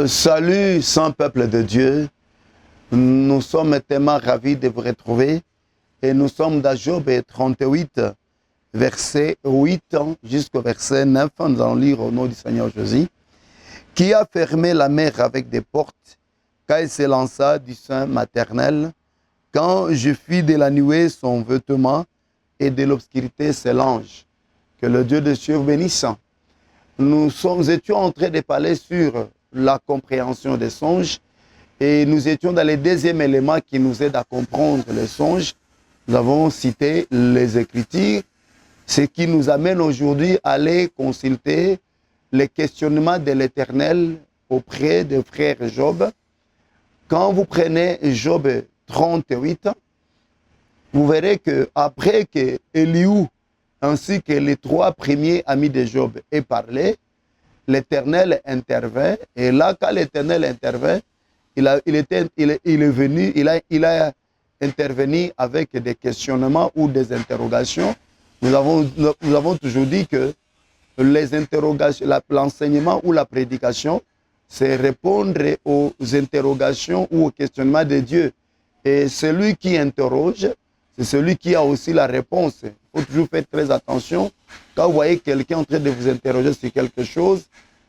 Salut, saint peuple de Dieu. Nous sommes tellement ravis de vous retrouver. Et nous sommes dans Job 38, verset 8 jusqu'au verset 9. Nous allons lire au nom du Seigneur Jésus. Qui a fermé la mer avec des portes, quand il s'élança du sein maternel, quand je fis de la nuée son vêtement et de l'obscurité ses langes. Que le Dieu de cieux bénisse. Nous étions en train de parler sur la compréhension des songes et nous étions dans le deuxième élément qui nous aide à comprendre les songes. Nous avons cité les Écritures, ce qui nous amène aujourd'hui à aller consulter les questionnements de l'Éternel auprès de frère Job. Quand vous prenez Job 38, vous verrez qu'après que Elihu ainsi que les trois premiers amis de Job aient parlé, l'Éternel intervint. Et là, quand l'Éternel intervint, il a intervenu avec des questionnements ou des interrogations. Nous avons toujours dit que les interrogations, l'enseignement ou la prédication, c'est répondre aux interrogations ou aux questionnements de Dieu. Et celui qui interroge, c'est celui qui a aussi la réponse. Il faut toujours faire très attention. Quand vous voyez quelqu'un en train de vous interroger sur quelque chose,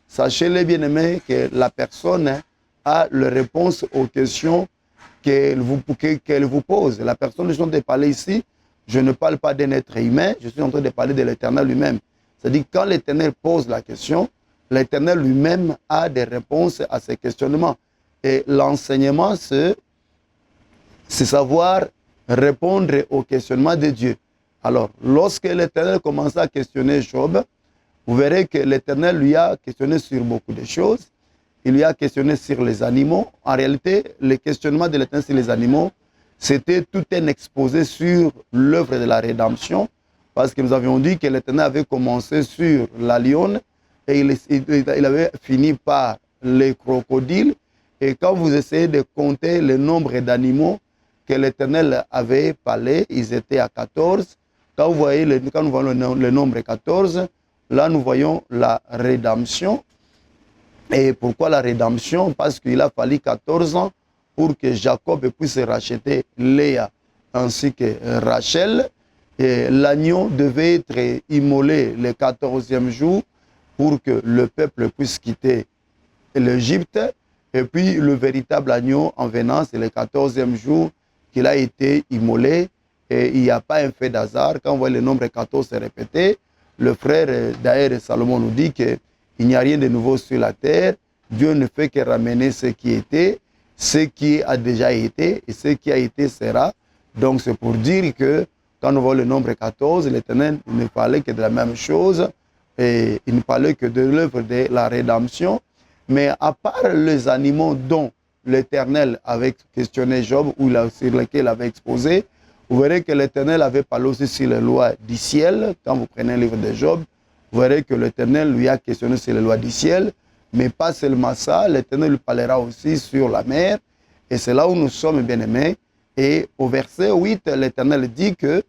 sachez-le bien aimé que la personne a la réponse aux questions qu'elle vous pose. La personne dont je suis en train de parler ici, je ne parle pas d'un être humain, je suis en train de parler de l'Éternel lui-même. C'est-à-dire quand l'Éternel pose la question, l'Éternel lui-même a des réponses à ces questionnements. Et l'enseignement, c'est savoir répondre aux questionnements de Dieu. Alors, lorsque l'Éternel commence à questionner Job, vous verrez que l'Éternel lui a questionné sur beaucoup de choses. Il lui a questionné sur les animaux. En réalité, le questionnement de l'Éternel sur les animaux, c'était tout un exposé sur l'œuvre de la rédemption, parce que nous avions dit que l'Éternel avait commencé sur la lionne et il avait fini par les crocodiles. Et quand vous essayez de compter le nombre d'animaux que l'Éternel avait parlé, ils étaient à 14. Quand nous voyons le nombre 14, là nous voyons la rédemption. Et pourquoi la rédemption? Parce qu'il a fallu 14 ans pour que Jacob puisse racheter Léa ainsi que Rachel. Et l'agneau devait être immolé le 14e jour pour que le peuple puisse quitter l'Égypte. Et puis le véritable agneau en venant, c'est le 14e jour qu'il a été immolé. Et il n'y a pas un fait d'hasard. Quand on voit le nombre 14 se répéter, le frère Daher Salomon nous dit qu'il n'y a rien de nouveau sur la terre. Dieu ne fait que ramener ce qui était, ce qui a déjà été et ce qui a été sera. Donc c'est pour dire que quand on voit le nombre 14, l'Éternel ne parlait que de la même chose et il ne parlait que de l'œuvre de la rédemption. Mais à part les animaux dont l'Éternel avait questionné Job ou sur lesquels il avait exposé, vous verrez que l'Éternel avait parlé aussi sur les lois du ciel. Quand vous prenez le livre de Job, vous verrez que l'Éternel lui a questionné sur les lois du ciel. Mais pas seulement ça, l'Éternel lui parlera aussi sur la mer. Et c'est là où nous sommes bien-aimés. Et au verset 8, l'Éternel dit que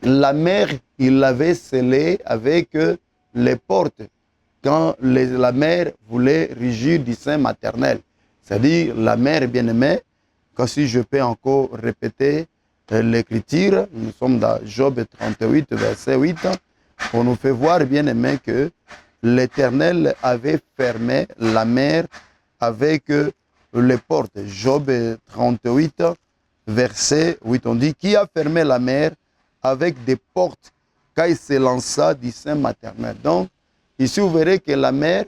la mer, il l'avait scellée avec les portes quand la mère voulait régir du sein maternel. C'est-à-dire la mère bien-aimée, quand si je peux encore répéter l'écriture, nous sommes dans Job 38, verset 8, on nous fait voir bien-aimé que l'Éternel avait fermé la mer avec les portes. Job 38, verset 8, on dit, qui a fermé la mer avec des portes quand il s'élança du sein maternel. Donc, ici, vous verrez que la mer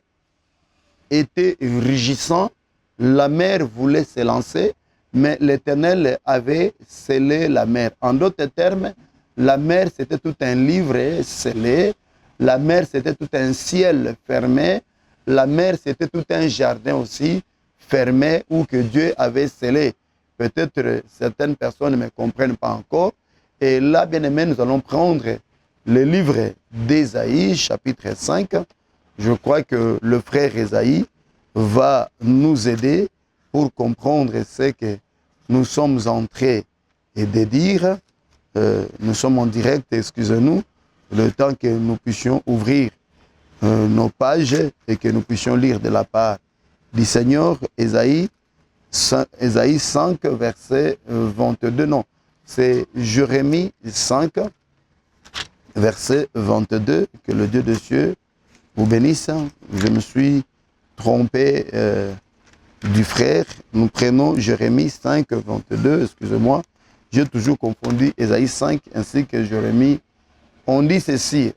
était rugissante, la mer voulait s'élancer, mais l'Éternel avait scellé la mer. En d'autres termes, la mer, c'était tout un livre scellé, la mer, c'était tout un ciel fermé, la mer, c'était tout un jardin aussi fermé ou que Dieu avait scellé. Peut-être certaines personnes ne me comprennent pas encore. Et là, bien aimé, nous allons prendre le livre d'Ésaïe, chapitre 5. Je crois que le frère Ésaïe va nous aider pour comprendre ce que nous sommes en train de dire. Nous sommes en direct, excusez-nous, le temps que nous puissions ouvrir nos pages et que nous puissions lire de la part du Seigneur, Ésaïe 5, verset 22. Non, c'est Jérémie 5, verset 22. Que le Dieu de cieux vous bénisse. Je me suis trompé du frère. Nous prenons Jérémie 5, 22. Excusez-moi. J'ai toujours confondu Ésaïe 5 ainsi que Jérémie. On dit ceci.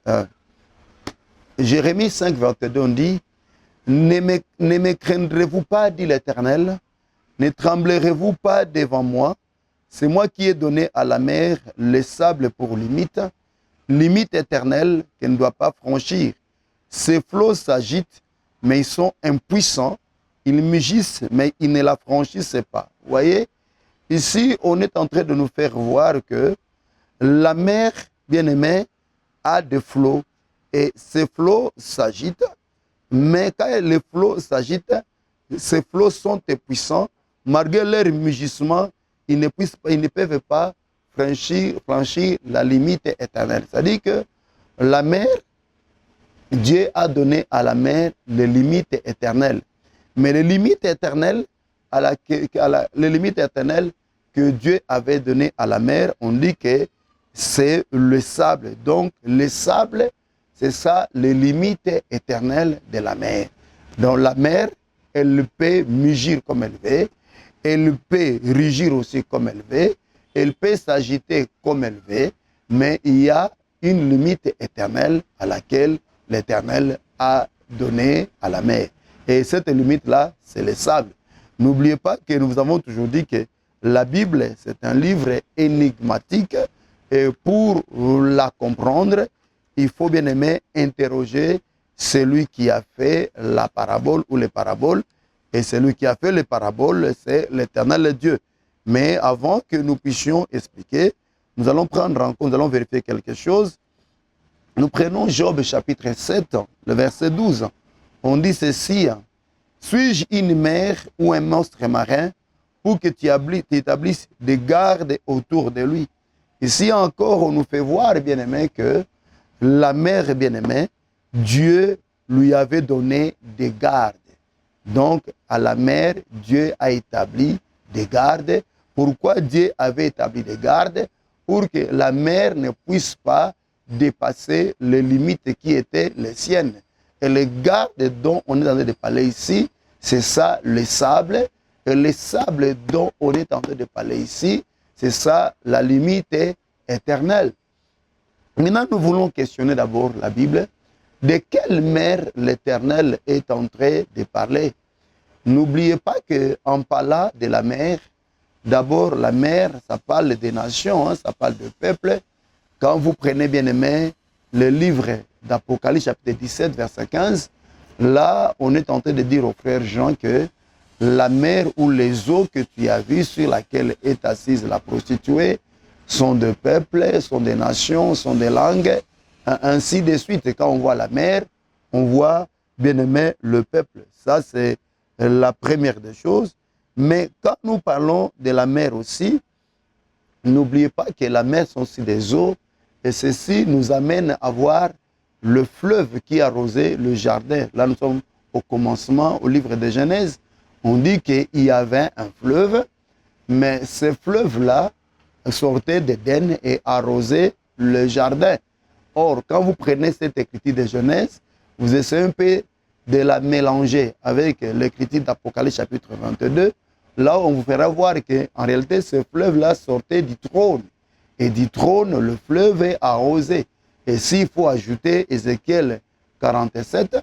Jérémie 5, 22, on dit « Ne me craindrez-vous pas, dit l'Éternel, ne tremblerez-vous pas devant moi. C'est moi qui ai donné à la mer les sables pour limite éternelle qu'elle ne doit pas franchir. Ces flots s'agitent, mais ils sont impuissants. Ils mugissent, mais ils ne la franchissent pas. » Vous voyez, ici, on est en train de nous faire voir que la mer, bien-aimée, a des flots. Et ces flots s'agitent, mais quand les flots s'agitent, ces flots sont puissants. Malgré leur mugissement, ils ne peuvent pas franchir la limite éternelle. C'est-à-dire que la mer, Dieu a donné à la mer les limites éternelles. Mais les limites éternelles, les limites éternelles que Dieu avait données à la mer, on dit que c'est le sable. Donc, le sable, c'est ça, les limites éternelles de la mer. Donc, la mer, elle peut mugir comme elle veut, elle peut rugir aussi comme elle veut, elle peut s'agiter comme elle veut, mais il y a une limite éternelle à laquelle l'Éternel a donné à la mer. Et cette limite-là, c'est le sable. N'oubliez pas que nous avons toujours dit que la Bible, c'est un livre énigmatique, et pour la comprendre, il faut bien aimer interroger celui qui a fait la parabole ou les paraboles. Et celui qui a fait les paraboles, c'est l'Éternel Dieu. Mais avant que nous puissions expliquer, nous allons prendre en compte, nous allons vérifier quelque chose. Nous prenons Job chapitre 7, le verset 12. On dit ceci: suis-je une mer ou un monstre marin pour que tu établisses des gardes autour de lui? Ici encore, on nous fait voir, bien-aimé, que la mer, bien-aimé, Dieu lui avait donné des gardes. Donc, à la mer, Dieu a établi des gardes. Pourquoi Dieu avait établi des gardes? Pour que la mer ne puisse pas dépasser les limites qui étaient les siennes. Et les gardes dont on est en train de parler ici, c'est ça, le sable. Et le sable dont on est en train de parler ici, c'est ça, la limite éternelle. Maintenant, nous voulons questionner d'abord la Bible. De quelle mer l'Éternel est en train de parler? N'oubliez pas qu'en parlant de la mer, d'abord la mer, ça parle des nations, ça parle de peuple. Quand vous prenez bien aimé le livre d'Apocalypse chapitre 17, verset 15, là, on est en train de dire au frère Jean que la mer ou les eaux que tu as vues sur laquelle est assise la prostituée sont des peuples, sont des nations, sont des langues, ainsi de suite. Et quand on voit la mer, on voit, bien aimé, le peuple. Ça, c'est la première des choses. Mais quand nous parlons de la mer aussi, n'oubliez pas que la mer sont aussi des eaux, et ceci nous amène à voir le fleuve qui arrosait le jardin. Là, nous sommes au commencement, au livre de Genèse. On dit qu'il y avait un fleuve, mais ce fleuve-là sortait d'Éden et arrosait le jardin. Or, quand vous prenez cette écriture de Genèse, vous essayez un peu de la mélanger avec l'écriture d'Apocalypse chapitre 22. Là, on vous fera voir qu'en réalité, ce fleuve-là sortait du trône. Et du trône, le fleuve est arrosé. Et s'il faut ajouter Ézéchiel 47,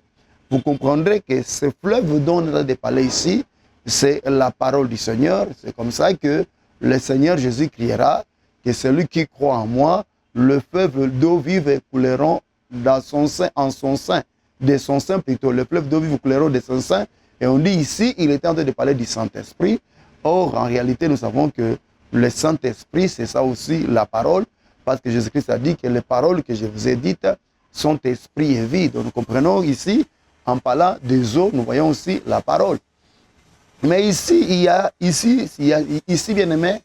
vous comprendrez que ce fleuve dont on a parlé ici, c'est la parole du Seigneur. C'est comme ça que le Seigneur Jésus criera que celui qui croit en moi, le fleuve d'eau vive couleront dans son sein, en son sein, de son sein plutôt. Le fleuve d'eau vive couleront de son sein. Et on dit ici, il était en train de parler du Saint-Esprit. Or, en réalité, nous savons que le Saint-Esprit, c'est ça aussi la parole, parce que Jésus-Christ a dit que les paroles que je vous ai dites sont esprit et vie. Donc, nous comprenons ici, en parlant des eaux, nous voyons aussi la parole. Mais ici, il y a, bien aimé,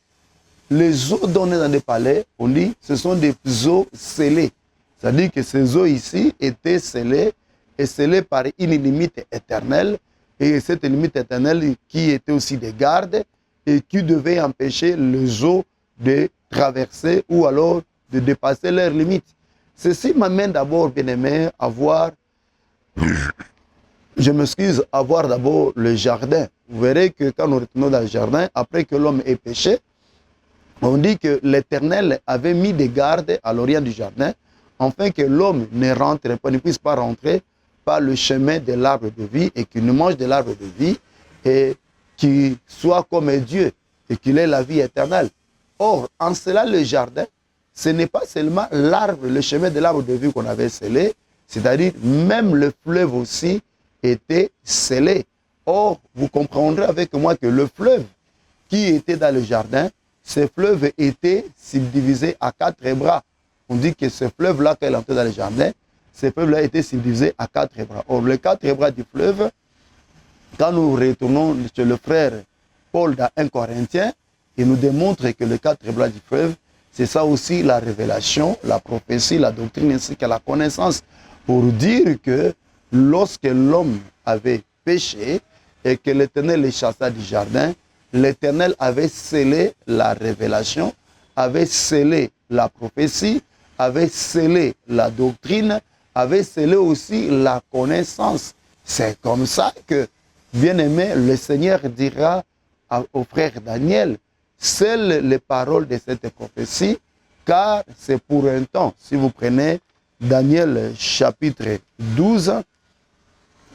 les eaux données dans les palais, on dit, ce sont des eaux scellées. C'est-à-dire que ces eaux ici étaient scellées, et scellées par une limite éternelle. et cette limite éternelle qui était aussi des gardes et qui devait empêcher les eaux de traverser ou alors de dépasser leurs limites. Ceci m'amène d'abord, bien-aimé, à voir, je m'excuse, à voir d'abord le jardin. Vous verrez que quand nous retournons dans le jardin, après que l'homme ait péché, on dit que l'Éternel avait mis des gardes à l'orient du jardin, afin que l'homme ne rentre pas, ne puisse pas rentrer par le chemin de l'arbre de vie et qu'il ne mange de l'arbre de vie et qu'il soit comme Dieu et qu'il ait la vie éternelle. Or, en cela, le jardin, ce n'est pas seulement l'arbre, le chemin de l'arbre de vie qu'on avait scellé, c'est-à-dire même le fleuve aussi était scellé. Or, vous comprendrez avec moi que le fleuve qui était dans le jardin, ce fleuve était subdivisé à 4 bras. On dit que ce fleuve-là, quand il entrait dans le jardin, ce fleuve-là était subdivisé à 4 bras. Or, les 4 bras du fleuve, quand nous retournons chez le frère Paul dans 1 Corinthiens, il nous démontre que les 4 bras du fleuve, c'est ça aussi la révélation, la prophétie, la doctrine ainsi que la connaissance. Pour dire que lorsque l'homme avait péché et que l'Éternel les chassa du jardin, l'Éternel avait scellé la révélation, avait scellé la prophétie, avait scellé la doctrine, avait scellé aussi la connaissance. C'est comme ça que, bien-aimé, le Seigneur dira au frère Daniel, scelle les paroles de cette prophétie, car c'est pour un temps. Si vous prenez Daniel chapitre 12,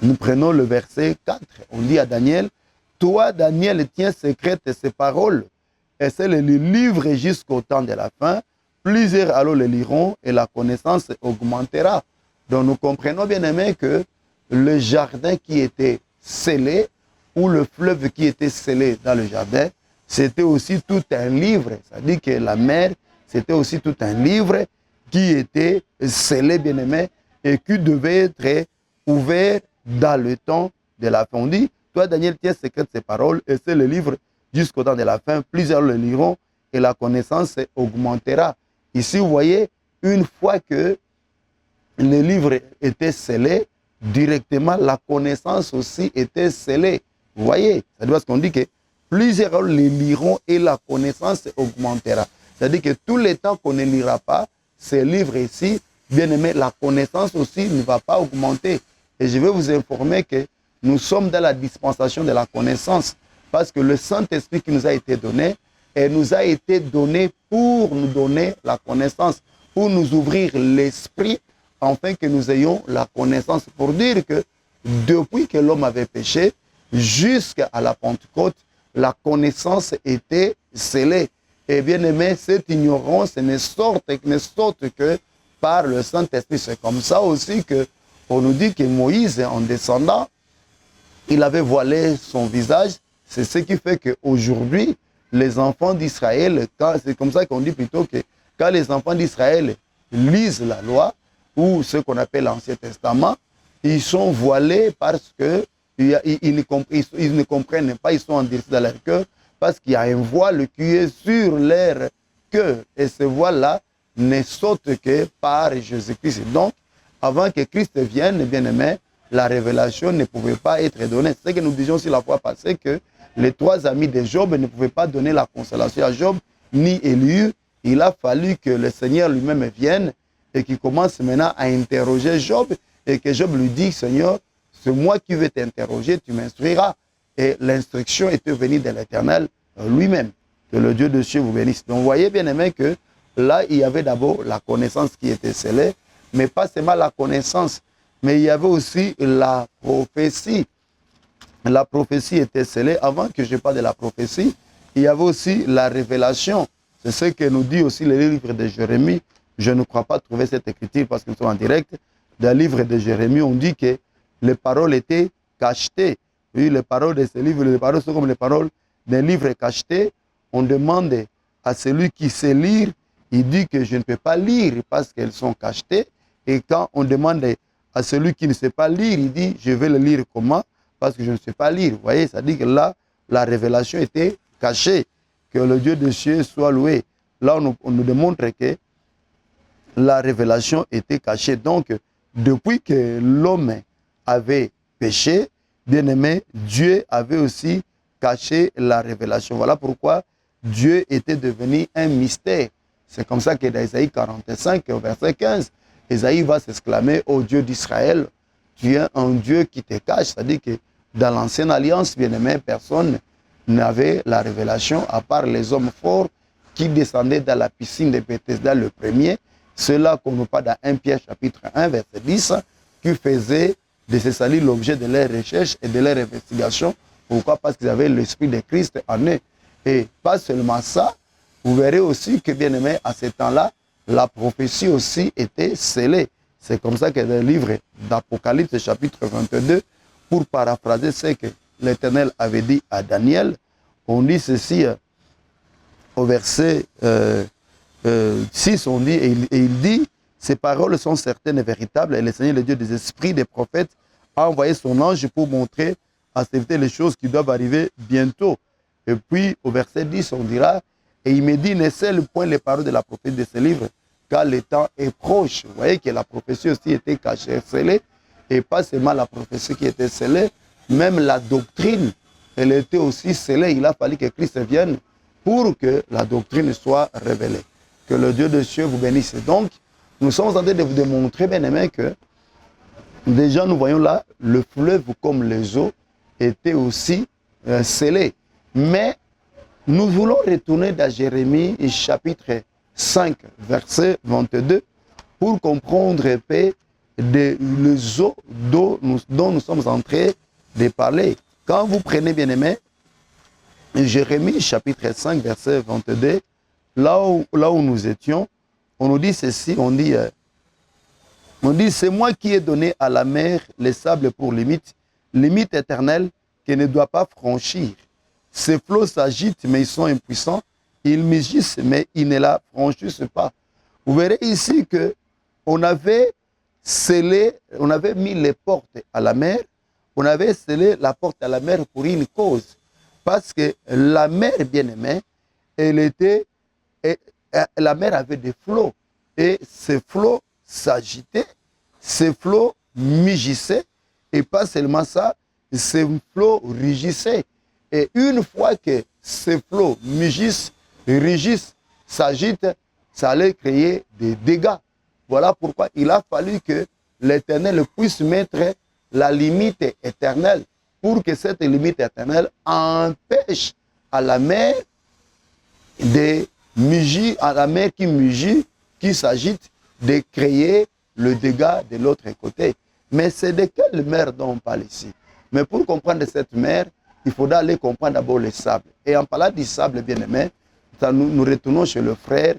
nous prenons le verset 4. On dit à Daniel, toi, Daniel, tiens secrète ces paroles, et c'est le livre jusqu'au temps de la fin. Plusieurs alors le liront et la connaissance augmentera. Donc nous comprenons bien aimé que le jardin qui était scellé, ou le fleuve qui était scellé dans le jardin, c'était aussi tout un livre. C'est-à-dire que la mer, c'était aussi tout un livre qui était scellé, bien aimé, et qui devait être ouvert dans le temps de la fin. On dit, toi Daniel, tiens secrète ces paroles, et c'est le livre jusqu'au temps de la fin. Plusieurs le liront et la connaissance augmentera. Ici, vous voyez, une fois que le livre était scellé, directement la connaissance aussi était scellée. Vous voyez, c'est parce qu'on dit que plusieurs les liront et la connaissance augmentera. C'est-à-dire que tout le temps qu'on ne lira pas ces livres ici, bien aimé, la connaissance aussi ne va pas augmenter. Et je vais vous informer que nous sommes dans la dispensation de la connaissance parce que le Saint-Esprit qui nous a été donné, et nous a été donné pour nous donner la connaissance, pour nous ouvrir l'esprit, afin que nous ayons la connaissance. Pour dire que depuis que l'homme avait péché, jusqu'à la Pentecôte, la connaissance était scellée. Et bien aimé, cette ignorance ne sorte que par le Saint-Esprit. C'est comme ça aussi que on nous dit que Moïse, en descendant, il avait voilé son visage. C'est ce qui fait qu'aujourd'hui, les enfants d'Israël, c'est comme ça qu'on dit plutôt que quand les enfants d'Israël lisent la loi, ou ce qu'on appelle l'Ancien Testament, ils sont voilés parce que ils ne comprennent pas, ils sont endurcis dans leur cœur, parce qu'il y a un voile qui est sur leur cœur. Et ce voile-là ne saute que par Jésus-Christ. Donc, avant que Christ vienne, bien aimé, la révélation ne pouvait pas être donnée. C'est ce que nous disions aussi la fois passée, que les 3 amis de Job ne pouvaient pas donner la consolation à Job, ni Élie. Il a fallu que le Seigneur lui-même vienne et qu'il commence maintenant à interroger Job et que Job lui dit, Seigneur, c'est moi qui vais t'interroger, tu m'instruiras. Et l'instruction était venue de l'Éternel lui-même. Que le Dieu de cieux vous bénisse. Donc vous voyez bien aimé que là, il y avait d'abord la connaissance qui était scellée, mais pas seulement la connaissance, mais il y avait aussi la prophétie. La prophétie était scellée. Avant que je parle de la prophétie, il y avait aussi la révélation. C'est ce que nous dit aussi le livre de Jérémie. Je ne crois pas trouver cette écriture parce que nous sommes en direct. Dans le livre de Jérémie, on dit que les paroles étaient cachetées. Oui, les paroles de ce livre, les paroles sont comme les paroles d'un livre cacheté. On demande à celui qui sait lire, il dit que je ne peux pas lire parce qu'elles sont cachetées. Et quand on demande à celui qui ne sait pas lire, il dit je vais le lire comment? Parce que je ne sais pas lire. Vous voyez, ça dit que là, la révélation était cachée. Que le Dieu de cieux soit loué. Là, on nous démontre que la révélation était cachée. Donc, depuis que l'homme avait péché, bien-aimé, Dieu avait aussi caché la révélation. Voilà pourquoi Dieu était devenu un mystère. C'est comme ça que dans Isaïe 45, verset 15, Isaïe va s'exclamer, ô Dieu d'Israël, tu es un Dieu qui te cache. C'est-à-dire que dans l'ancienne alliance, bien-aimé, personne n'avait la révélation, à part les hommes forts qui descendaient dans la piscine de Bethesda le premier. Ceux-là qu'on nous parle dans 1 Pierre chapitre 1, verset 10, qui faisaient de ces salis l'objet de leurs recherches et de leurs investigations. Pourquoi? Parce qu'ils avaient l'esprit de Christ en eux. Et pas seulement ça, vous verrez aussi que, bien aimé, à ce temps-là, la prophétie aussi était scellée. C'est comme ça que dans le livre d'Apocalypse, chapitre 22, pour paraphraser ce que l'Éternel avait dit à Daniel, on dit ceci au verset 6, on dit, et il dit, ces paroles sont certaines et véritables, et le Seigneur, le Dieu des esprits, des prophètes, a envoyé son ange pour montrer à Sévité les choses qui doivent arriver bientôt. Et puis, au verset 10, on dira, et il me dit, ne scelle point les paroles de la prophétie de ce livre, car le temps est proche. Vous voyez que la prophétie aussi était cachée, scellée, et pas seulement la prophétie qui était scellée, même la doctrine, elle était aussi scellée. Il a fallu que Christ vienne pour que la doctrine soit révélée. Que le Dieu de cieux vous bénisse. Donc, nous sommes en train de vous démontrer, bien aimé, que déjà nous voyons là, le fleuve comme les eaux était aussi scellé. Mais nous voulons retourner dans Jérémie chapitre 5, verset 22, pour comprendre un peu les eaux dont nous sommes en train de parler. Quand vous prenez, bien aimé, Jérémie chapitre 5, verset 22, là où nous étions, on nous dit ceci, on dit c'est moi qui ai donné à la mer les sables pour limite éternelle qu'elle ne doit pas franchir. Ces flots s'agitent, mais ils sont impuissants. Ils mugissent, mais ils ne la franchissent pas. Vous verrez ici que on avait scellé, on avait mis les portes à la mer, on avait scellé la porte à la mer pour une cause. Parce que la mer, bien aimée, la mer avait des flots. Et ces flots s'agitaient, ces flots mugissaient, et pas seulement ça, ces flots rugissaient. Et une fois que ces flots mugissent, rugissent, s'agitent, ça allait créer des dégâts. Voilà pourquoi il a fallu que l'Éternel puisse mettre la limite éternelle pour que cette limite éternelle empêche à la mer de mugir, à la mer qui mugit, qui s'agite, de créer le dégât de l'autre côté. Mais c'est de quelle mer dont on parle ici? Mais pour comprendre cette mer, il faudra aller comprendre d'abord le sable. Et en parlant du sable, bien aimé, nous retournons chez le frère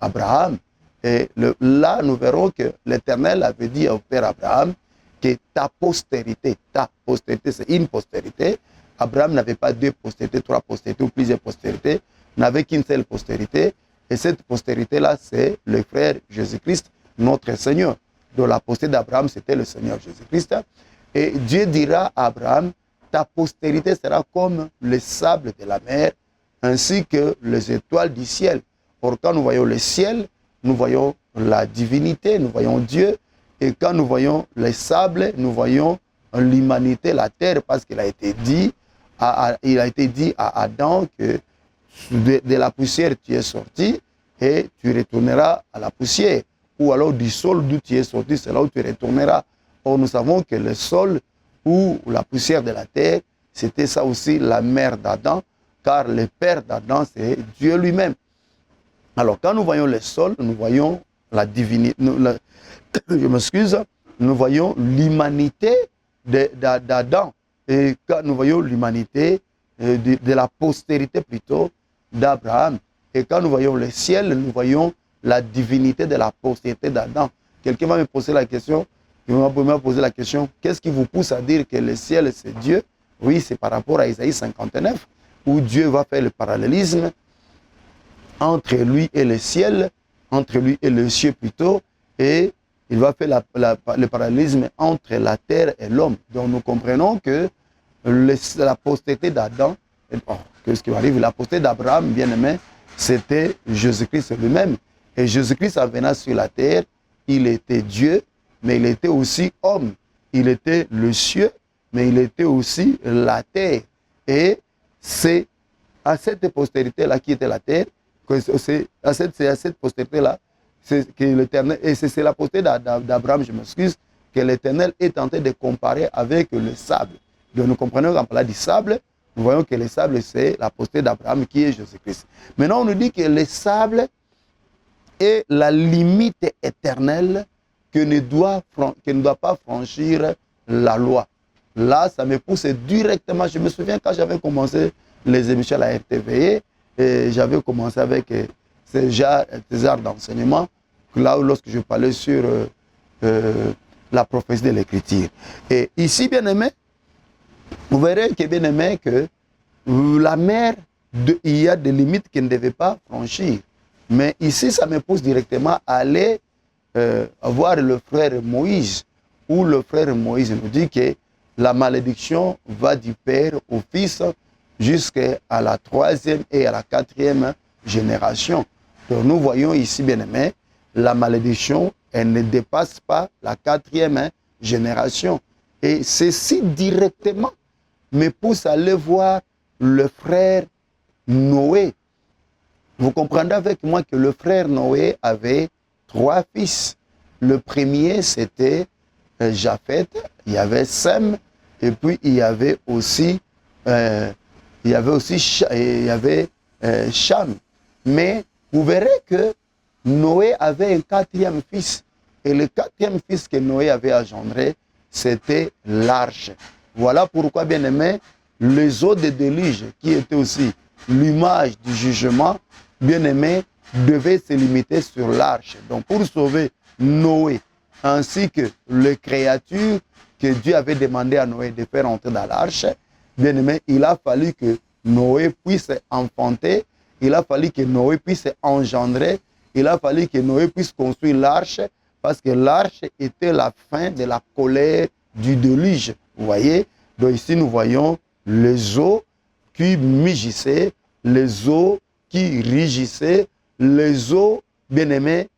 Abraham. Et là, nous verrons que l'Éternel avait dit au père Abraham que ta postérité, c'est une postérité. Abraham n'avait pas deux postérités, trois postérités ou plusieurs postérités, n'avait qu'une seule postérité. Et cette postérité-là, c'est le frère Jésus-Christ, notre Seigneur. Donc la postérité d'Abraham, c'était le Seigneur Jésus-Christ. Et Dieu dira à Abraham, ta postérité sera comme le sable de la mer, ainsi que les étoiles du ciel. Or, quand nous voyons le ciel, nous voyons la divinité, nous voyons Dieu. Et quand nous voyons les sables, nous voyons l'humanité, la terre, parce qu'il a été dit à Adam que de la poussière tu es sorti et tu retourneras à la poussière. Ou alors du sol d'où tu es sorti, c'est là où tu retourneras. Or, nous savons que le sol ou la poussière de la terre, c'était ça aussi la mère d'Adam, car le père d'Adam, c'est Dieu lui-même. Alors, quand nous voyons le sol, nous voyons la divinité, je m'excuse, nous voyons l'humanité d'Adam. Et quand nous voyons l'humanité de la postérité plutôt d'Abraham. Et quand nous voyons le ciel, nous voyons la divinité de la postérité d'Adam. Quelqu'un va me poser la question, qu'est-ce qui vous pousse à dire que le ciel c'est Dieu? Oui, c'est par rapport à Isaïe 59, où Dieu va faire le parallélisme entre lui et le ciel, entre lui et le ciel plutôt, et il va faire le parallélisme entre la terre et l'homme. Donc nous comprenons que la postérité d'Adam, qu'est-ce qui arrive? La postérité d'Abraham, bien aimé, c'était Jésus-Christ lui-même. Et Jésus-Christ, en venant sur la terre, il était Dieu, mais il était aussi homme. Il était le cieux, mais il était aussi la terre. Et c'est à cette postérité-là qui était la terre, c'est à cette postérité-là que l'Éternel, et c'est la postérité d'Abraham, je m'excuse, que l'Éternel est tenté de comparer avec le sable. Donc nous comprenons qu'en parlant du sable, nous voyons que le sable, c'est la postérité d'Abraham qui est Jésus-Christ. Maintenant, on nous dit que le sable est la limite éternelle que ne doit pas franchir la loi. Là, ça me pousse directement. Je me souviens quand j'avais commencé les émissions à la RTVE, j'avais commencé avec ces arts d'enseignement, là où lorsque je parlais sur la prophétie de l'Écriture. Et ici, bien aimé, vous verrez que bien aimé que la mer, il y a des limites qu'elle ne devait pas franchir. Mais ici, ça me pousse directement à aller voir le frère Moïse, où le frère Moïse nous dit que la malédiction va du père au fils jusqu'à la 3e et à la 4e génération. Donc nous voyons ici, bien aimé, la malédiction, elle ne dépasse pas la 4e génération. Et ceci directement me pousse à aller voir le frère Noé. Vous comprendrez avec moi que le frère Noé avait 3 fils. Le premier, c'était Japheth, il y avait Sem, et puis il y avait aussi, Cham. Mais vous verrez que Noé avait un 4e fils. Et le 4e fils que Noé avait engendré, c'était l'arche. Voilà pourquoi, bien aimé, les eaux de déluge, qui étaient aussi l'image du jugement, bien aimé, devaient se limiter sur l'arche. Donc pour sauver Noé, ainsi que les créatures que Dieu avait demandé à Noé de faire entrer dans l'arche, bien aimé, il a fallu que Noé puisse enfanter, il a fallu que Noé puisse engendrer, il a fallu que Noé puisse construire l'arche, parce que l'arche était la fin de la colère du déluge. Vous voyez? Donc ici, nous voyons les eaux qui mugissaient, les eaux qui rigissaient, les eaux, bien aimés,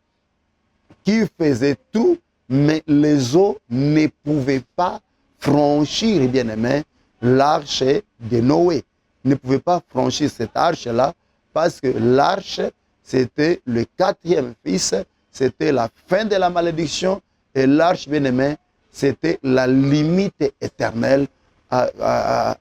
qui faisaient tout, mais les eaux ne pouvaient pas franchir, bien aimé, l'arche de Noé. Ne pouvaient pas franchir cette arche-là, parce que l'arche, c'était le 4e fils, c'était la fin de la malédiction, et l'arche, bien aimé, c'était la limite éternelle, la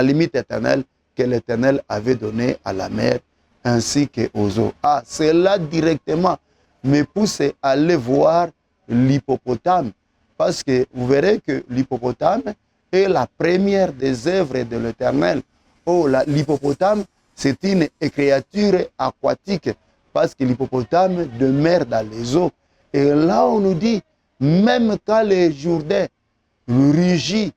limite éternelle que l'Éternel avait donnée à la mer ainsi qu'aux eaux. Ah, cela directement me pousse à aller voir l'hippopotame, parce que vous verrez que l'hippopotame est la première des œuvres de l'Éternel. Oh, l'hippopotame, c'est une créature aquatique, parce que l'hippopotame demeure dans les eaux. Et là, on nous dit, même quand le Jourdain rugit,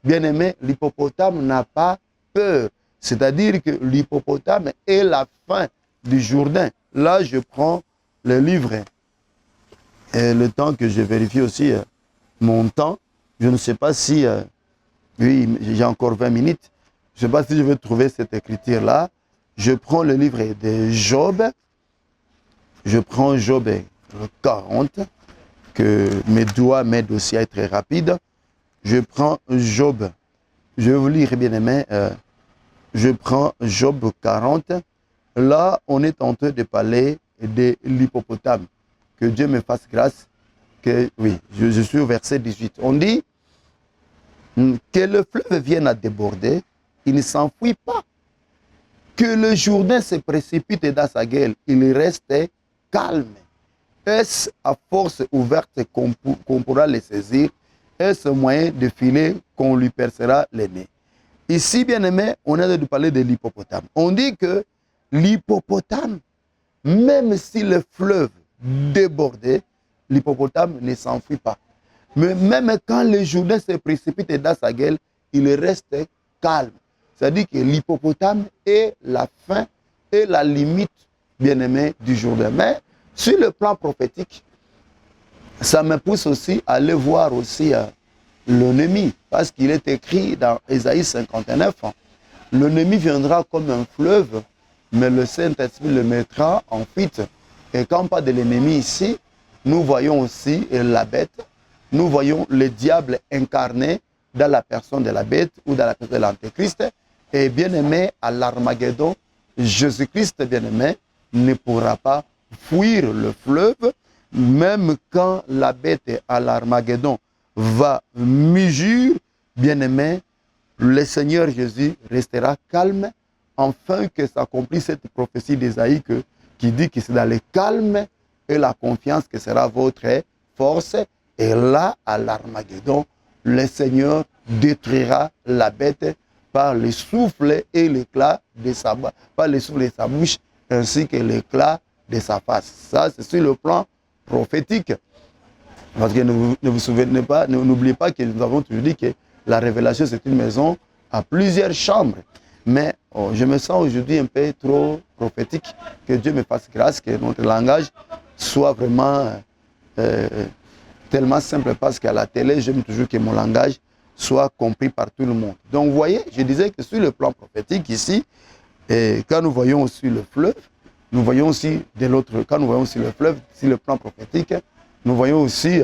bien aimé, l'hippopotame n'a pas peur. C'est-à-dire que l'hippopotame est la fin du Jourdain. Là, je prends le livre et le temps que je vérifie aussi mon temps. Je ne sais pas si, oui, j'ai encore 20 minutes. Je ne sais pas si je vais trouver cette écriture-là. Je prends le livre de Job. Je prends Job 40, que mes doigts m'aident aussi à être rapide. Je prends Job. Je vais vous lire, bien aimé. Je prends Job 40. Là, on est en train de parler de l'hippopotame. Que Dieu me fasse grâce. Que, oui, je suis au verset 18. On dit que le fleuve vienne à déborder, il ne s'enfuit pas. Que le Jourdain se précipite dans sa gueule, il reste calme. Est-ce à force ouverte qu'on pourra les saisir? Est-ce moyen de filer qu'on lui percera les nez? Ici, bien aimé, on est de parler de l'hippopotame. On dit que l'hippopotame, même si le fleuve débordait, l'hippopotame ne s'enfuit pas. Mais même quand le Jourdain se précipite dans sa gueule, il reste calme. C'est-à-dire que l'hippopotame est la fin et la limite, bien aimé, du Jourdain. Mais sur le plan prophétique, ça me pousse aussi à aller voir aussi l'ennemi, parce qu'il est écrit dans Ésaïe 59, l'ennemi viendra comme un fleuve, mais le Saint-Esprit le mettra en fuite. Et quand on parle de l'ennemi ici, nous voyons aussi la bête, nous voyons le diable incarné, dans la personne de la bête ou dans la personne de l'antéchrist. Et bien aimé, à l'Armageddon, Jésus-Christ, bien aimé, ne pourra pas fuir le fleuve, même quand la bête à l'Armageddon va mugir, bien aimé, le Seigneur Jésus restera calme, afin que s'accomplisse cette prophétie d'Ésaïe qui dit que c'est dans le calme et la confiance que sera votre force. Et là, à l'Armageddon, le Seigneur détruira la bête par le souffle et l'éclat de sa bouche, par le souffle de sa bouche, ainsi que l'éclat de sa face. Ça, c'est sur le plan prophétique. Parce que ne vous souvenez pas, n'oubliez pas que nous avons toujours dit que la révélation, c'est une maison à plusieurs chambres. Mais je me sens aujourd'hui un peu trop prophétique. Que Dieu me fasse grâce, que notre langage soit vraiment tellement simple, parce qu'à la télé, j'aime toujours que mon langage soit compris par tout le monde. Donc, vous voyez, je disais que sur le plan prophétique, ici, quand nous voyons aussi le fleuve, nous voyons aussi de l'autre, quand nous voyons aussi le fleuve, sur le plan prophétique, nous voyons aussi,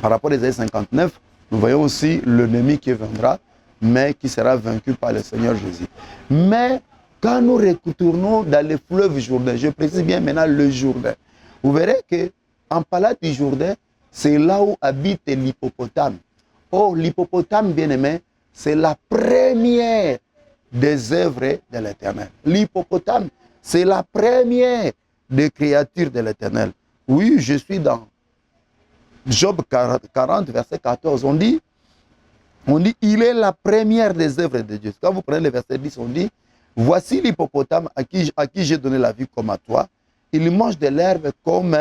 par rapport à Isaïe 59, nous voyons aussi l'ennemi qui viendra, mais qui sera vaincu par le Seigneur Jésus. Mais quand nous retournons dans le fleuve Jourdain, je précise bien maintenant le Jourdain, vous verrez qu'en parlant du Jourdain, c'est là où habite l'hippopotame. Oh, l'hippopotame, bien-aimé, c'est la première des œuvres de l'Éternel. L'hippopotame, c'est la première des créatures de l'Éternel. Oui, je suis dans Job 40, verset 14. On dit, il est la première des œuvres de Dieu. Quand vous prenez le verset 10, on dit, voici l'hippopotame à qui j'ai donné la vie comme à toi. Il mange de l'herbe comme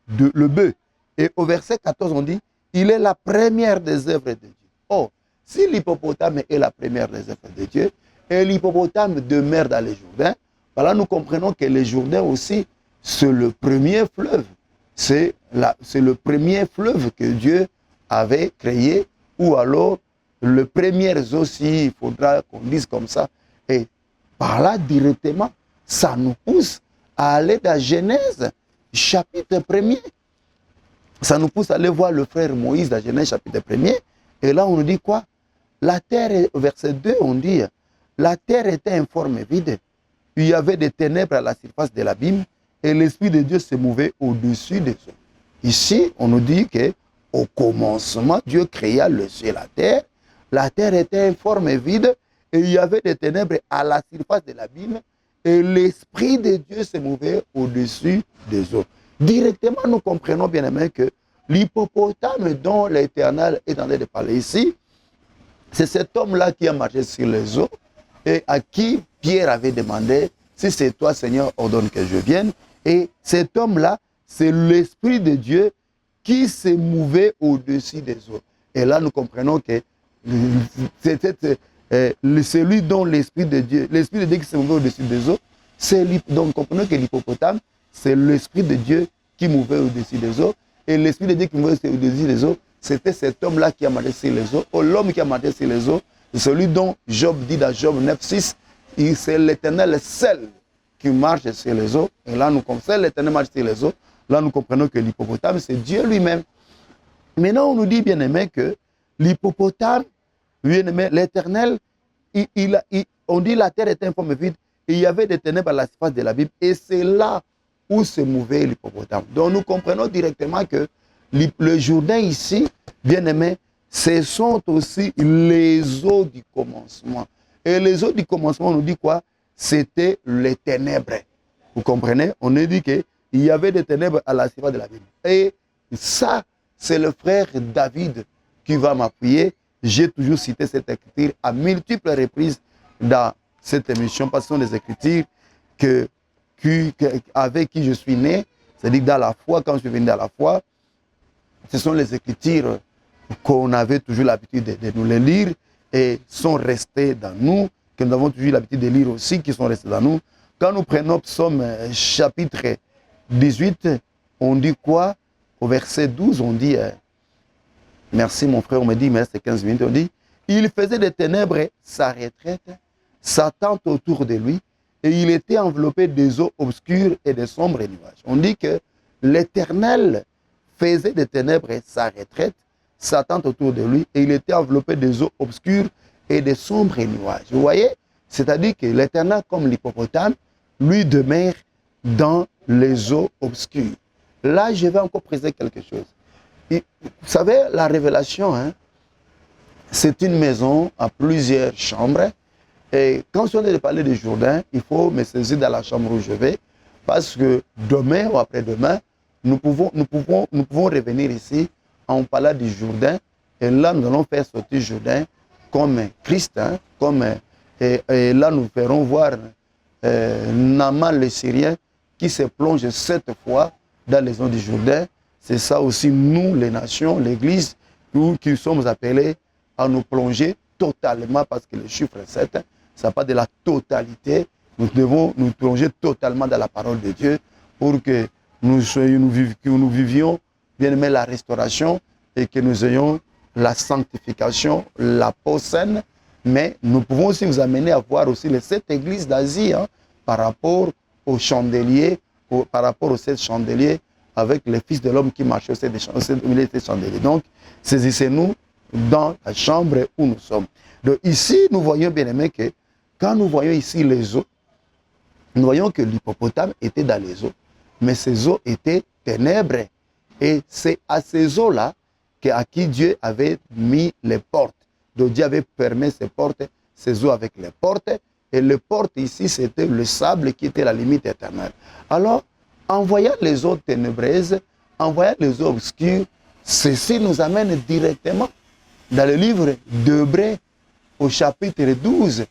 le bœuf. Et au verset 14, on dit, il est la première des œuvres de Dieu. Oh, si l'hippopotame est la première des œuvres de Dieu, et l'hippopotame demeure dans les Jourdains, voilà, nous comprenons que les Jourdains aussi, c'est le premier fleuve. C'est le premier fleuve que Dieu avait créé, ou alors le premier aussi, il faudra qu'on dise comme ça. Et par là, directement, ça nous pousse à aller dans Genèse, chapitre 1er. Ça nous pousse à aller voir le frère Moïse dans Genèse, chapitre 1er. Et là, on nous dit quoi? La terre, verset 2, on dit, la terre était informe et vide. Il y avait des ténèbres à la surface de l'abîme et l'Esprit de Dieu se mouvait au-dessus des eaux. Ici, on nous dit qu'au commencement, Dieu créa le ciel et la terre. La terre était informe et vide et il y avait des ténèbres à la surface de l'abîme et l'Esprit de Dieu se mouvait au-dessus des eaux. Directement, nous comprenons bien aimé que l'hippopotame dont l'Éternel est en train de parler ici, c'est cet homme-là qui a marché sur les eaux et à qui Pierre avait demandé, si c'est toi Seigneur, ordonne que je vienne. Et cet homme-là, c'est l'Esprit de Dieu qui s'est mouvé au-dessus des eaux. Et là, nous comprenons que c'était celui dont l'Esprit de Dieu qui s'est mouvé au-dessus des eaux, donc nous comprenons que l'hippopotame, c'est l'Esprit de Dieu qui mouvait au-dessus des eaux. Et l'Esprit de Dieu qui mouvait au-dessus des eaux, c'était cet homme-là qui a marché sur les eaux. Ou l'homme qui a marché sur les eaux, celui dont Job dit dans Job 9,6, c'est l'Éternel seul qui marche sur les eaux. Et là, nous comprenons, l'Éternel marche sur les eaux. Là, nous comprenons que l'hippopotame, c'est Dieu lui-même. Maintenant, on nous dit, bien aimé, que l'hippopotame, bien aimé, l'Éternel, on dit la terre était informe et vide, et il y avait des ténèbres à la surface de la Bible, et c'est là où se mouvait l'hippopotame. Donc, nous comprenons directement que le Jourdain ici, bien aimé, ce sont aussi les eaux du commencement. Et les eaux du commencement, on nous dit quoi? C'était les ténèbres. Vous comprenez? On nous dit qu'il y avait des ténèbres à la surface de la Bible. Et ça, c'est le frère David qui va m'appuyer. J'ai toujours cité cette écriture à multiples reprises dans cette émission, parce que ce sont des écritures avec qui je suis né. C'est-à-dire dans la foi, quand je suis venu dans la foi, ce sont les écritures qu'on avait toujours l'habitude de nous les lire et sont restées dans nous, que nous avons toujours l'habitude de lire aussi, qui sont restés dans nous. Quand nous prenons Psaume chapitre 18, on dit quoi? Au verset 12, on dit, merci mon frère, on me dit, mais c'est 15 minutes, on dit, il faisait des ténèbres sa retraite, sa tente autour de lui, et il était enveloppé des eaux obscures et de sombres nuages. On dit que l'Éternel faisait des ténèbres sa retraite, s'attendent autour de lui et il était enveloppé des eaux obscures et des sombres nuages. Vous voyez? C'est-à-dire que l'Éternel, comme l'hippopotame, lui demeure dans les eaux obscures. Là, je vais encore préciser quelque chose. Et, vous savez, la révélation, hein, c'est une maison à plusieurs chambres. Et quand on est de parler du Jourdain, il faut me saisir dans la chambre où je vais, parce que demain ou après-demain, nous pouvons revenir ici en parlant du Jourdain. Et là, nous allons faire sortir Jourdain comme Christ, hein, et là, nous ferons voir Naaman le Syrien qui se plonge 7 fois dans les eaux du Jourdain. C'est ça aussi, nous, les nations, l'Église, nous qui sommes appelés à nous plonger totalement, parce que le chiffre 7, ça parle de la totalité. Nous devons nous plonger totalement dans la parole de Dieu pour que nous vivions, bien aimé, la restauration et que nous ayons la sanctification, la peau saine. Mais nous pouvons aussi vous amener à voir aussi les 7 églises d'Asie, hein, par rapport aux chandeliers, par rapport aux 7 chandeliers, avec les fils de l'homme qui marchaient au milieu de ces chandeliers. Donc, saisissez-nous dans la chambre où nous sommes. Donc ici, nous voyons, bien aimé, que quand nous voyons ici les eaux, nous voyons que l'hippopotame était dans les eaux, mais ces eaux étaient ténèbres. Et c'est à ces eaux-là à qui Dieu avait mis les portes. Donc Dieu avait permis ces portes, ces eaux avec les portes. Et les portes ici, c'était le sable qui était la limite éternelle. Alors, en voyant les eaux ténébreuses, en voyant les eaux obscures, ceci nous amène directement dans le livre d'Hébreux, au chapitre 12,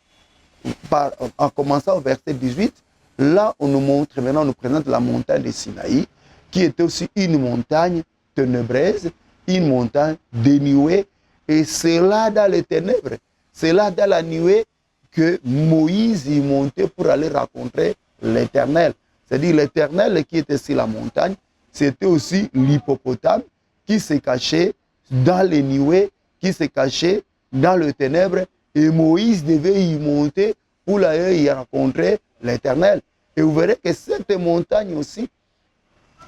en commençant au verset 18. Là, on nous montre, maintenant, on nous présente la montagne de Sinaï, qui était aussi une montagne ténébreuse, une montagne dénuée. Et c'est là dans les ténèbres, c'est là dans la nuée que Moïse y montait pour aller rencontrer l'Éternel. C'est-à-dire l'Éternel qui était sur la montagne, c'était aussi l'hippopotame qui se cachait dans les nuées, qui se cachait dans les ténèbres. Et Moïse devait y monter pour aller y rencontrer l'Éternel. Et vous verrez que cette montagne aussi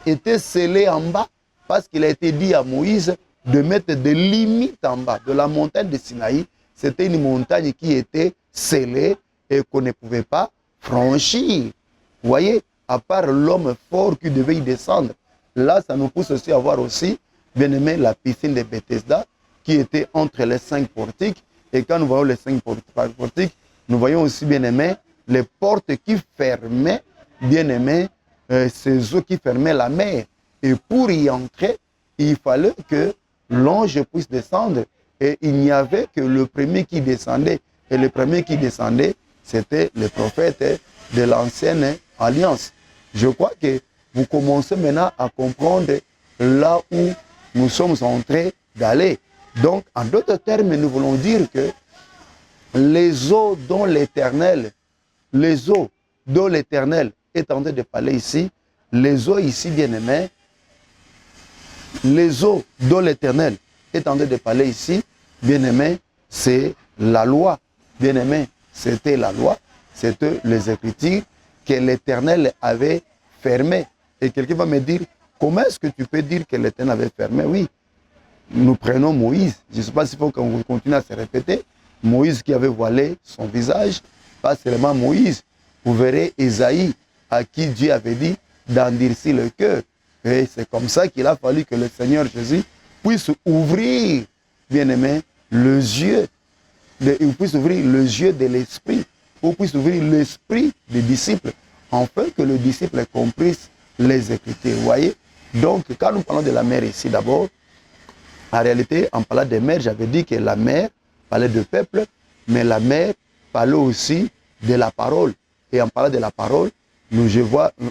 était scellée en bas, parce qu'il a été dit à Moïse de mettre des limites en bas. De la montagne de Sinaï, c'était une montagne qui était scellée et qu'on ne pouvait pas franchir. Vous voyez, à part l'homme fort qui devait y descendre. Là, ça nous pousse aussi à voir aussi, bien aimé, la piscine de Bethesda, qui était entre les 5 portiques. Et quand nous voyons les 5 portiques, nous voyons aussi, bien aimé, les portes qui fermaient, bien aimé, ces eaux qui fermaient la mer. Et pour y entrer, il fallait que l'ange puisse descendre. Et il n'y avait que le premier qui descendait. Et le premier qui descendait, c'était le prophète de l'ancienne alliance. Je crois que vous commencez maintenant à comprendre là où nous sommes en train d'aller. Donc, en d'autres termes, nous voulons dire que les eaux dont l'Éternel est en train de parler ici, les eaux ici, bien aimés, les eaux dont l'Éternel est en train de parler ici, bien aimé, c'est la loi. Bien aimé, c'était la loi, c'était les Écritures que l'Éternel avait fermées. Et quelqu'un va me dire, comment est-ce que tu peux dire que l'Éternel avait fermé? Oui, nous prenons Moïse. Je ne sais pas s'il faut qu'on continue à se répéter. Moïse qui avait voilé son visage, pas seulement Moïse. Vous verrez Ésaïe, à qui Dieu avait dit d'endurcir le cœur. Et c'est comme ça qu'il a fallu que le Seigneur Jésus puisse ouvrir, bien aimé, les yeux, puisse ouvrir les yeux de l'esprit, ou puisse ouvrir l'esprit des disciples, afin que le disciple comprisse les Écritures. Vous voyez? Donc, quand nous parlons de la mer ici d'abord, en réalité, en parlant de mer, j'avais dit que la mer parlait de peuple, mais la mer parlait aussi de la parole. Et en parlant de la parole,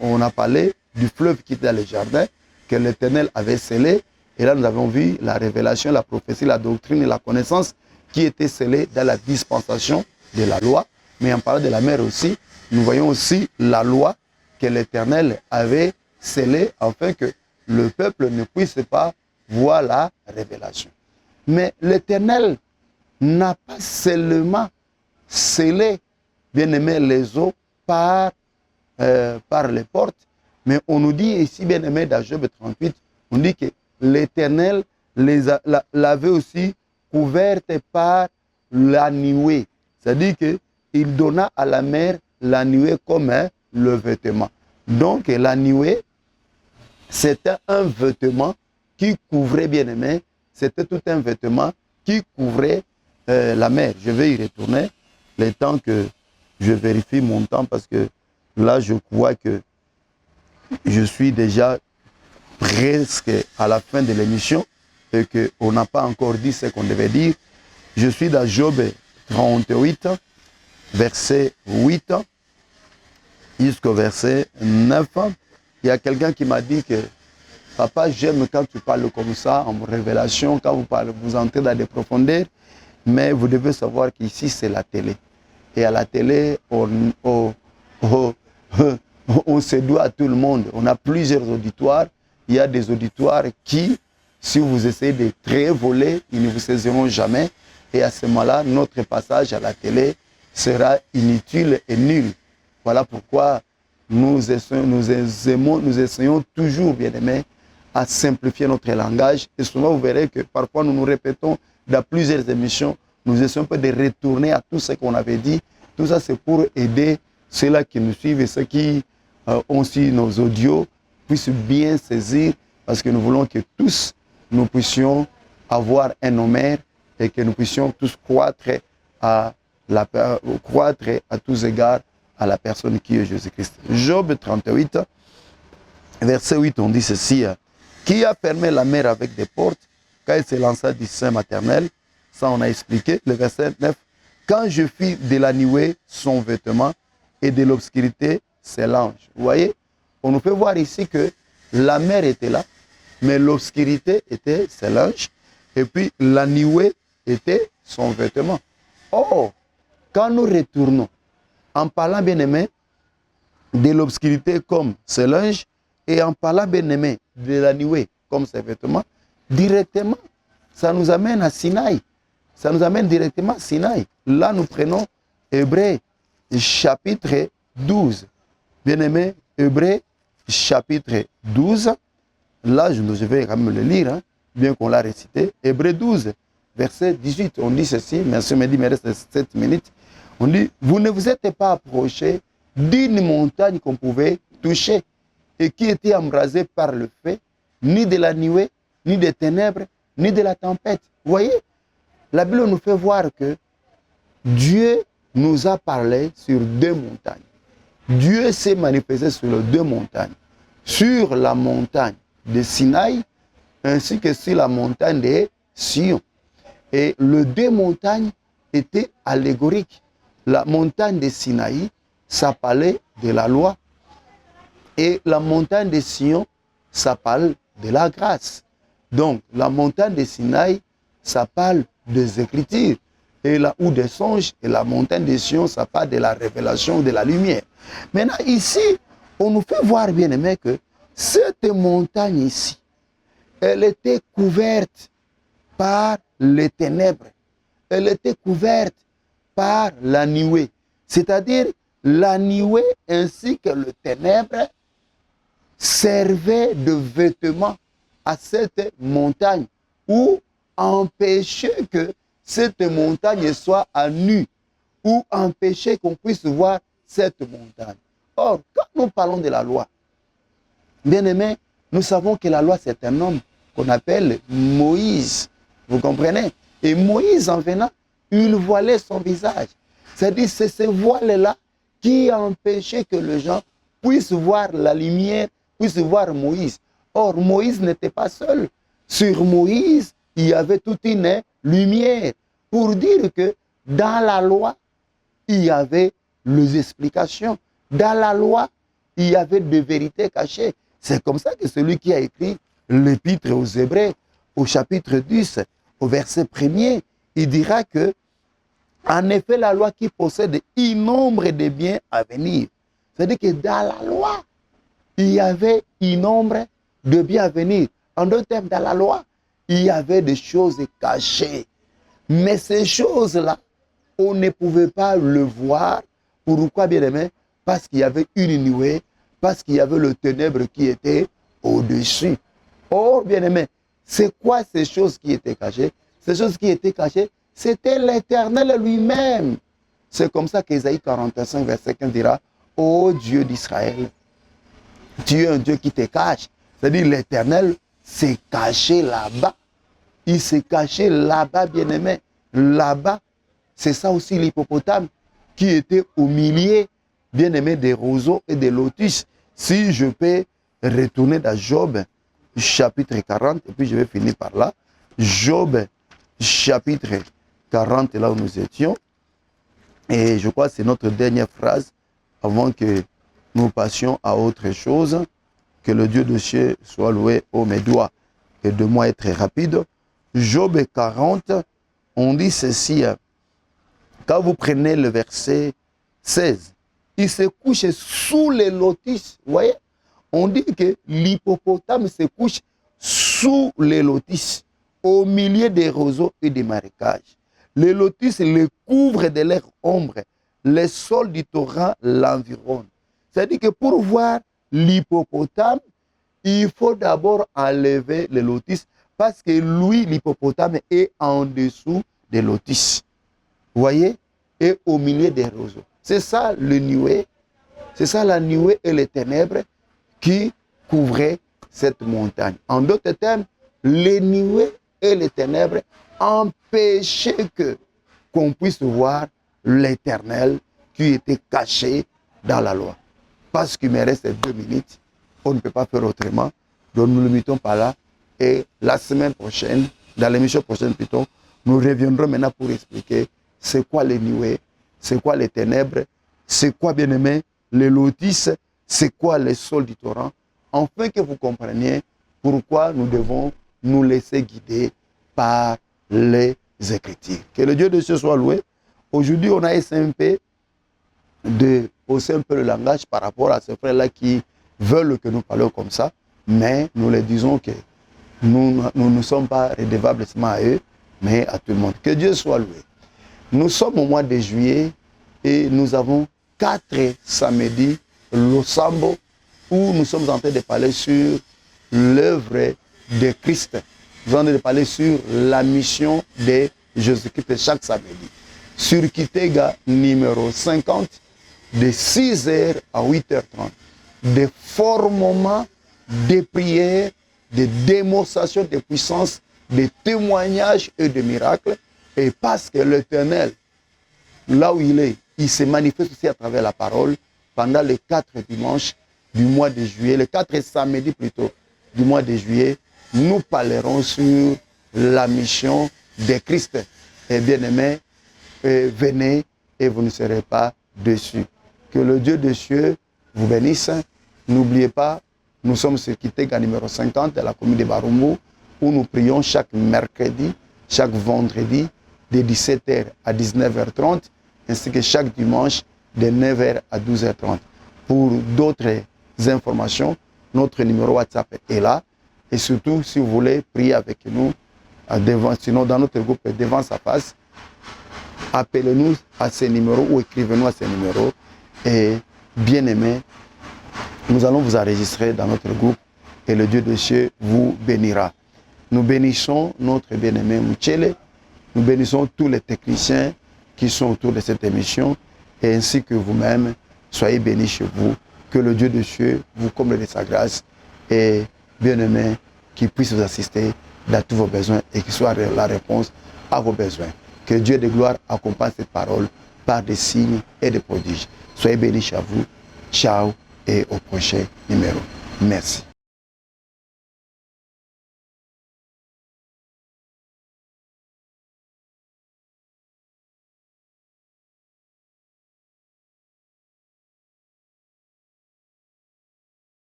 on a parlé du fleuve qui était dans le jardin, que l'Éternel avait scellé. Et là, nous avons vu la révélation, la prophétie, la doctrine et la connaissance qui étaient scellées dans la dispensation de la loi. Mais en parlant de la mer aussi, nous voyons aussi la loi que l'Éternel avait scellée afin que le peuple ne puisse pas voir la révélation. Mais l'Éternel n'a pas seulement scellé, bien aimé, les eaux par les portes, mais on nous dit ici, bien aimé, dans Job 38, on dit que l'Éternel l'avait aussi couverte par la nuée. C'est-à-dire qu'il donna à la mer la nuée comme le vêtement. Donc la nuée, c'était un vêtement qui couvrait, bien aimé, c'était tout un vêtement qui couvrait la mer. Je vais y retourner le temps que je vérifie mon temps parce que là, je crois que je suis déjà presque à la fin de l'émission et qu'on n'a pas encore dit ce qu'on devait dire. Je suis dans Job 38, verset 8 jusqu'au verset 9. Il y a quelqu'un qui m'a dit que papa, j'aime quand tu parles comme ça, en révélation, quand vous parlez, vous entrez dans des profondeurs, mais vous devez savoir qu'ici, c'est la télé. Et à la télé, on se doit à tout le monde. On a plusieurs auditoires. Il y a des auditoires qui, si vous essayez de très voler, ils ne vous saisiront jamais. Et à ce moment-là, notre passage à la télé sera inutile et nul. Voilà pourquoi nous essayons toujours, bien aimés, à simplifier notre langage. Et souvent, vous verrez que parfois, nous nous répétons dans plusieurs émissions. Nous essayons un peu de retourner à tout ce qu'on avait dit. Tout ça, c'est pour aider ceux-là qui nous suivent et ceux qui ont aussi nos audios puissent bien saisir parce que nous voulons que tous, nous puissions avoir un Homère et que nous puissions tous croître à tous égards à la personne qui est Jésus-Christ. Job 38, verset 8, on dit ceci. Qui a fermé la mer avec des portes quand il se lança du sein maternel? Ça, on a expliqué. Le verset 9. Quand je fis de la nuée son vêtement et de l'obscurité ses langes. Vous voyez, on nous peut voir ici que la mer était là, mais l'obscurité était ses langes, et puis la nuée était son vêtement. Or, quand nous retournons, en parlant, bien aimé, de l'obscurité comme ses linges, et en parlant, bien aimé, de la nuée comme ses vêtements, directement, ça nous amène à Sinaï. Ça nous amène directement à Sinaï. Là, nous prenons Hébreux chapitre 12. Bien aimé, Hébreux chapitre 12. Là, je vais quand même le lire, hein, bien qu'on l'a récité. Hébreux 12, verset 18. On dit ceci. Merci, me dit, il me reste 7 minutes. On dit, vous ne vous êtes pas approché d'une montagne qu'on pouvait toucher et qui était embrasée par le feu, ni de la nuée, ni des ténèbres, ni de la tempête. Vous voyez, la Bible nous fait voir que Dieu nous a parlé sur 2 montagnes. Dieu s'est manifesté sur les 2 montagnes. Sur la montagne de Sinaï, ainsi que sur la montagne de Sion. Et les 2 montagnes étaient allégoriques. La montagne de Sinaï, ça parlait de la loi. Et la montagne de Sion, ça parle de la grâce. Donc, la montagne de Sinaï, ça parle des Écritures. Et là où des songes, et la montagne de Sion, ça parle de la révélation de la lumière. Maintenant, ici, on nous fait voir, bien aimé, que cette montagne ici, elle était couverte par les ténèbres. Elle était couverte par la nuée. C'est-à-dire, la nuée ainsi que le ténèbre servaient de vêtements à cette montagne ou empêchaient que cette montagne soit à nu ou empêcher qu'on puisse voir cette montagne. Or, quand nous parlons de la loi, bien aimé, nous savons que la loi, c'est un homme qu'on appelle Moïse. Vous comprenez? Et Moïse, en venant, il voilait son visage. C'est-à-dire, c'est ce voile-là qui empêchait que les gens puissent voir la lumière, puissent voir Moïse. Or, Moïse n'était pas seul. Sur Moïse, il y avait toute une lumière pour dire que dans la loi, il y avait les explications. Dans la loi, il y avait des vérités cachées. C'est comme ça que celui qui a écrit l'épître aux Hébreux, au chapitre 10, au verset 1er, il dira que, en effet, la loi qui possède un nombre de biens à venir. C'est-à-dire que dans la loi, il y avait un nombre de biens à venir. En d'autres termes, dans la loi, il y avait des choses cachées. Mais ces choses-là, on ne pouvait pas le voir. Pourquoi, bien aimé? Parce qu'il y avait une nuée, parce qu'il y avait le ténèbre qui était au-dessus. Or, bien aimé, C'est quoi ces choses qui étaient cachées? Ces choses qui étaient cachées, c'était l'Éternel lui-même. C'est comme ça qu'Ésaïe 45, verset 15 dira, ô Dieu d'Israël, tu es un Dieu qui te cache. C'est-à-dire l'Éternel s'est caché là-bas. Il s'est caché là-bas, bien-aimé. Là-bas, c'est ça aussi l'hippopotame qui était au milieu, bien-aimé, des roseaux et des lotus. Si je peux retourner dans Job, chapitre 40, et puis je vais finir par là. Job, chapitre 40, là où nous étions. Et je crois que c'est notre dernière phrase avant que nous passions à autre chose. Que le Dieu de cieux soit loué. Oh, mes doigts et de moi être rapide. Job 40, on dit ceci. Quand vous prenez le verset 16, il se couche sous les lotus. Vous voyez? On dit que l'hippopotame se couche sous les lotus, au milieu des roseaux et des marécages. Les lotus le couvrent de leur ombre. Les sols du torrent l'environnent. C'est-à-dire que pour voir l'hippopotame, il faut d'abord enlever le lotus parce que lui, l'hippopotame, est en dessous des lotus. Vous voyez? Et au milieu des roseaux. C'est ça le nuée. C'est ça la nuée et les ténèbres qui couvraient cette montagne. En d'autres termes, les nuées et les ténèbres empêchaient qu'on puisse voir l'Éternel qui était caché dans la loi. Parce qu'il me reste 2 minutes, on ne peut pas faire autrement. Donc nous ne le mettons pas là. Et la semaine prochaine, dans l'émission prochaine plutôt, nous reviendrons maintenant pour expliquer c'est quoi les nuées, c'est quoi les ténèbres, c'est quoi, bien aimé, les lotus, c'est quoi les sols du torrent, afin que vous compreniez pourquoi nous devons nous laisser guider par les Écritures. Que le Dieu de Dieu soit loué. Aujourd'hui, on a essayé un peu de hausser un peu le langage par rapport à ces frères-là qui veulent que nous parlions comme ça, mais nous leur disons que nous ne sommes pas redevables seulement à eux, mais à tout le monde. Que Dieu soit loué. Nous sommes au mois de juillet et nous avons 4 samedis, l'Osambo, où nous sommes en train de parler sur l'œuvre de Christ. Nous sommes en train de parler sur la mission de Jésus-Christ chaque samedi. Sur Kitega numéro 50, de 6h à 8h30. Des forts moments de prière, de démonstration de puissance, de témoignages et de miracles. Et parce que l'Éternel, là où il est, il se manifeste aussi à travers la parole pendant les 4 dimanches du mois de juillet, les 4 samedis plutôt du mois de juillet, nous parlerons sur la mission de Christ. Et bien aimé, venez et vous ne serez pas déçus. Que le Dieu des cieux vous bénisse. N'oubliez pas, nous sommes sur Kitega numéro 50 de la commune de Barumbu, où nous prions chaque mercredi, chaque vendredi, de 17h à 19h30, ainsi que chaque dimanche, de 9h à 12h30. Pour d'autres informations, notre numéro WhatsApp est là. Et surtout, si vous voulez prier avec nous, sinon dans notre groupe Devant sa face, appelez-nous à ces numéros ou écrivez-nous à ces numéros. Et bien aimé, nous allons vous enregistrer dans notre groupe et le Dieu de cieux vous bénira. Nous bénissons notre bien-aimé Mouchele, nous bénissons tous les techniciens qui sont autour de cette émission et ainsi que vous-même, soyez bénis chez vous. Que le Dieu de cieux vous comble de sa grâce et bien-aimé, qu'il puisse vous assister dans tous vos besoins et qu'il soit la réponse à vos besoins. Que Dieu de gloire accompagne cette parole par des signes et des prodiges. Soyez bénis chez vous. Ciao et au prochain numéro. Merci.